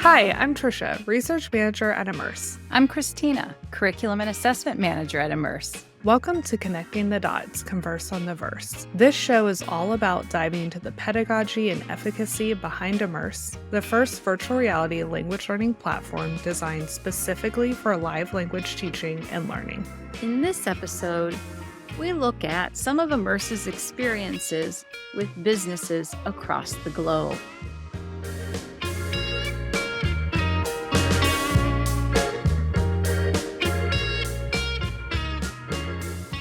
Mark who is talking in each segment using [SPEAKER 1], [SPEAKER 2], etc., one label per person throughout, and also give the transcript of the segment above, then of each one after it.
[SPEAKER 1] Hi, I'm Tricia, Research Manager at IMMERSE.
[SPEAKER 2] I'm Christina, Curriculum and Assessment Manager at IMMERSE.
[SPEAKER 1] Welcome to Connecting the Dots, Converse on the Verse. This show is all about diving into the pedagogy and efficacy behind IMMERSE, the first virtual reality language learning platform designed specifically for live language teaching and learning.
[SPEAKER 2] In this episode, we look at some of IMMERSE's experiences with businesses across the globe.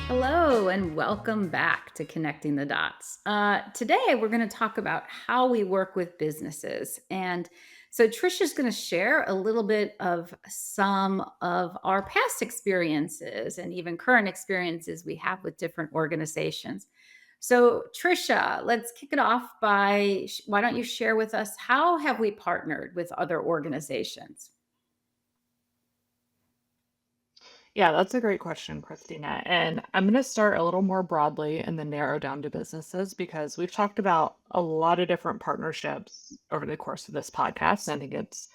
[SPEAKER 2] Hello, and welcome back to Connecting the Dots. Today, we're going to talk about how we work with businesses. And so Tricia's going to share a little bit of some of our past experiences and even current experiences we have with different organizations. So Tricia, let's kick it off by, why don't you share with us, how have we partnered with other organizations?
[SPEAKER 3] Yeah, that's a great question, Christina. And I'm going to start a little more broadly and then narrow down to businesses because we've talked about a lot of different partnerships over the course of this podcast. I think it's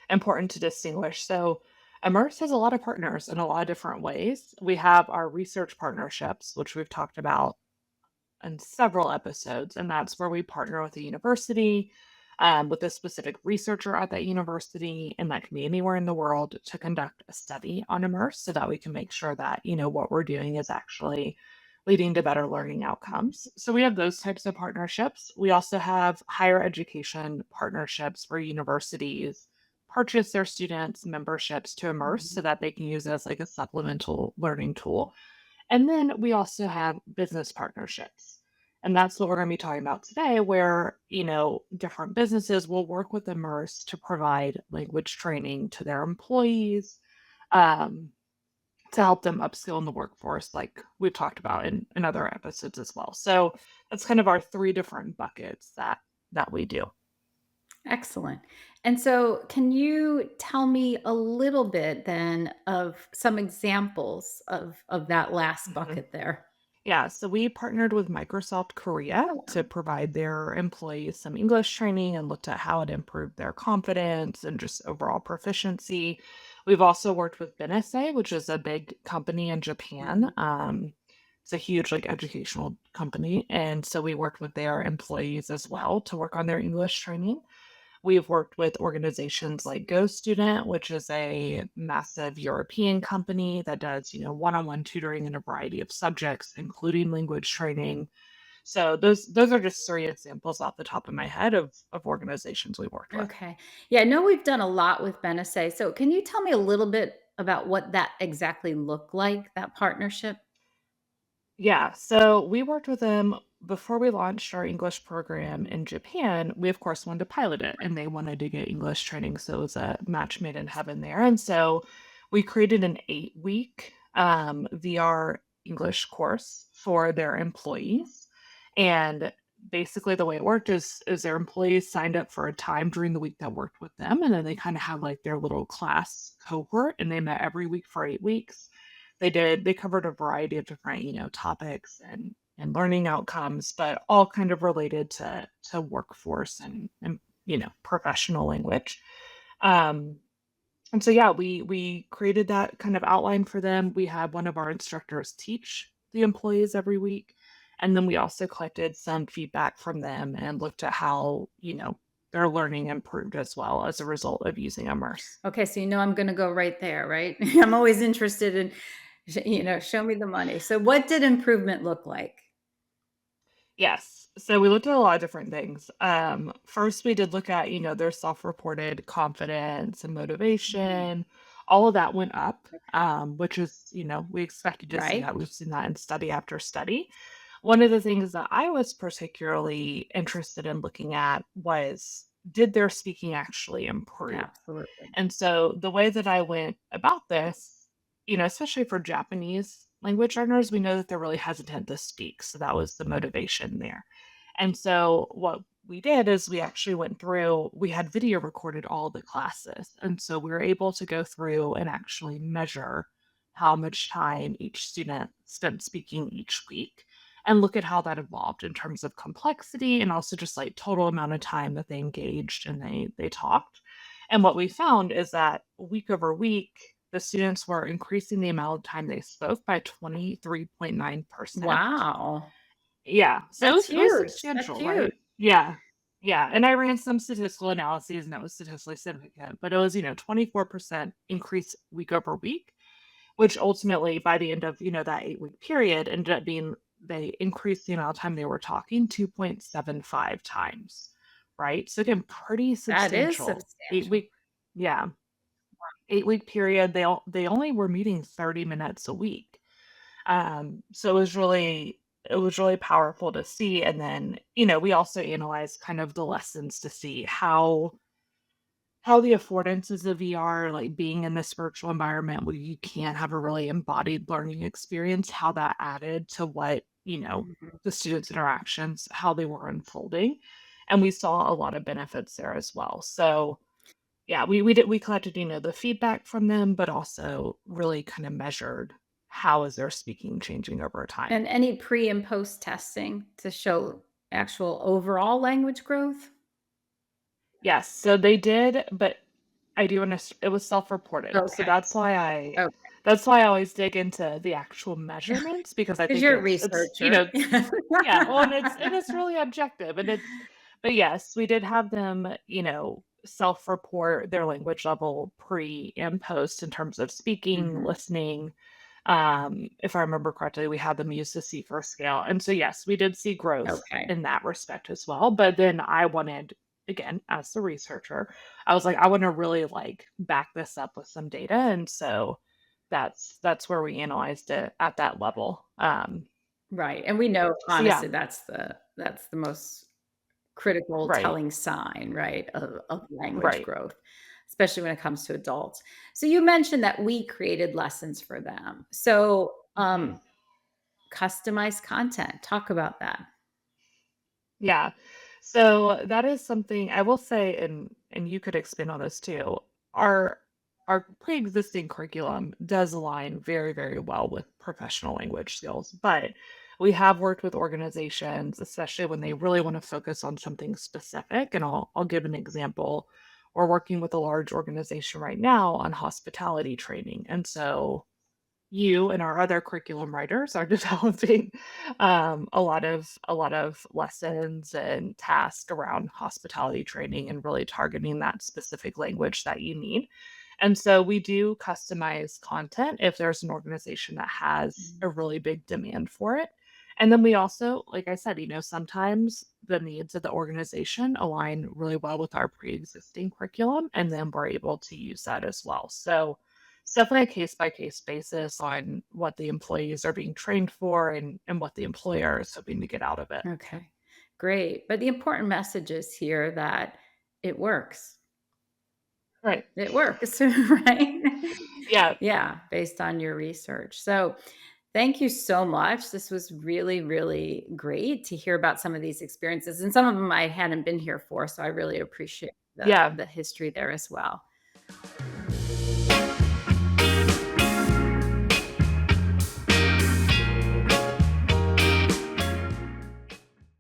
[SPEAKER 3] important to distinguish. So, Immerse has a lot of partners in a lot of different ways. We have our research partnerships, which we've talked about in several episodes, and that's where we partner with a university, with a specific researcher at that university, and that can be anywhere in the world, to conduct a study on Immerse so that we can make sure that, what we're doing is actually leading to better learning outcomes. So we have those types of partnerships. We also have higher education partnerships where universities purchase their students' memberships to Immerse so that they can use it as like a supplemental learning tool. And then we also have business partnerships. And that's what we're going to be talking about today, where, different businesses will work with Immerse to provide language training to their employees, um, to help them upskill in the workforce, like we've talked about in other episodes as well. So that's kind of our three different buckets that we do.
[SPEAKER 2] Excellent. And so, can you tell me a little bit then of some examples of that last
[SPEAKER 3] Mhm.
[SPEAKER 2] bucket there?
[SPEAKER 3] Yeah, so we partnered with Microsoft Korea to provide their employees some English training and looked at how it improved their confidence and just overall proficiency. We've also worked with Bennesse, which is a big company in Japan. It's a huge like educational company, and so we worked with their employees as well to work on their English training. We've worked with organizations like GoStudent, which is a massive European company that does, one-on-one tutoring in a variety of subjects, including language training. So those are just three examples off the top of my head of organizations we worked with.
[SPEAKER 2] Okay. Yeah, I know we've done a lot with Bennesse. So, can you tell me a little bit about what that exactly looked like, that partnership?
[SPEAKER 3] Yeah, so we worked with them before we launched our English program in Japan. We, of course, wanted to pilot it, and they wanted to get English training. So it was a match made in heaven there. And so we created an 8-week VR English course for their employees. And basically, the way it worked is their employees signed up for a time during the week that worked with them. And then they kind of had like their little class cohort, and they met every week for 8 weeks. They covered a variety of different, topics and learning outcomes, but all kind of related to workforce and professional language. Um, and so yeah, we created that kind of outline for them. We had one of our instructors teach the employees every week, and then we also collected some feedback from them and looked at how, their learning improved as well as a result of using Immerse.
[SPEAKER 2] Okay, so I'm going to go right there, right? I'm always interested in, show me the money. So, what did improvement look like?
[SPEAKER 3] Yes. So we looked at a lot of different things. First, we did look at, their self-reported confidence and
[SPEAKER 2] Mhm.
[SPEAKER 3] motivation. All of that went up, which is, we expected to see
[SPEAKER 2] Right?
[SPEAKER 3] that. We've seen that in study after study. One of the things that I was particularly interested in looking at was, did their speaking actually improve?
[SPEAKER 2] Absolutely.
[SPEAKER 3] And so the way that I went about this, especially for Japanese language learners, we know that they're really hesitant to speak. So that was the motivation there. And so what we did is we actually went through, we had video recorded all the classes. And so we were able to go through and actually measure how much time each student spent speaking each week and look at how that evolved in terms of complexity and also just like total amount of time that they engaged and they talked. And what we found is that week over week, the students were increasing the amount of time they spoke by 23.9%.
[SPEAKER 2] Wow.
[SPEAKER 3] Yeah, so
[SPEAKER 2] That's
[SPEAKER 3] it was
[SPEAKER 2] huge. That's
[SPEAKER 3] substantial,
[SPEAKER 2] huge.
[SPEAKER 3] right? Yeah. Yeah, and I ran some statistical analyses, and it was statistically significant, but it was, 24% increase week over week, which ultimately, by the end of, that 8-week period, ended up being they increased the amount of time they were talking 2.75 times, right? So again, pretty
[SPEAKER 2] That is
[SPEAKER 3] substantial.
[SPEAKER 2] substantial.
[SPEAKER 3] 8-week yeah, 8-week period, they only were meeting 30 minutes a week. So it was really powerful to see, and then, we also analyzed kind of the lessons to see how the affordances of VR, like being in this virtual environment where you can't have a really embodied learning experience, how that added to what,
[SPEAKER 2] Mhm.
[SPEAKER 3] the students' interactions, how they were unfolding. And we saw a lot of benefits there as well. So yeah, we collected, the feedback from them, but also really kind of measured how is their speaking changing over time.
[SPEAKER 2] And any pre and post testing to show actual overall language growth?
[SPEAKER 3] Yes, so they did, but I do underst it was self-reported. So
[SPEAKER 2] Okay. Okay.
[SPEAKER 3] that's why I always dig into the actual measurements because I
[SPEAKER 2] 'Cause
[SPEAKER 3] think
[SPEAKER 2] you're a
[SPEAKER 3] it's,
[SPEAKER 2] researcher.
[SPEAKER 3] yeah, well, and it's really objective, and it's but yes, we did have them, self-report their language level pre and post in terms of speaking,
[SPEAKER 2] Mhm.
[SPEAKER 3] listening. If I remember correctly, we had them use the C4 scale, and so, yes, we did see growth
[SPEAKER 2] Okay.
[SPEAKER 3] in that respect as well, but then I wanted again, as the researcher, I was like, "I wanna really, like, back this up with some data," and so that's where we analyzed it at that level.
[SPEAKER 2] Right, and we know,
[SPEAKER 3] So yeah.
[SPEAKER 2] honestly, that's the most critical
[SPEAKER 3] Right,
[SPEAKER 2] telling sign, right, of language
[SPEAKER 3] right.
[SPEAKER 2] growth, especially when it comes to adults. So you mentioned that we created lessons for them. So,
[SPEAKER 3] Mhm.
[SPEAKER 2] customized content, talk about that.
[SPEAKER 3] Yeah. So that is something I will say, and you could expand on this too. Our our pre-existing curriculum does align very, very well with professional language skills, but we have worked with organizations, especially when they really want to focus on something specific. And I'll give an example. We're working with a large organization right now on hospitality training. And so you and our other curriculum writers are developing a lot of lessons and tasks around hospitality training and really targeting that specific language that you need. And so we do customize content if there's an organization that has
[SPEAKER 2] Mm.
[SPEAKER 3] a really big demand for it. And then we also, like I said, sometimes the needs of the organization align really well with our pre-existing curriculum, and then we're able to use that as well. So it's definitely a case by case basis on what the employees are being trained for and what the employer is hoping to get out of it.
[SPEAKER 2] Okay, great. But the important message is here that it works.
[SPEAKER 3] Right.
[SPEAKER 2] It works, right?
[SPEAKER 3] Yeah.
[SPEAKER 2] Yeah, based on your research. So, thank you so much. This was really, really great to hear about some of these experiences, and some of them I hadn't been here for, so I really appreciate the
[SPEAKER 3] Yeah.
[SPEAKER 2] the history there as well.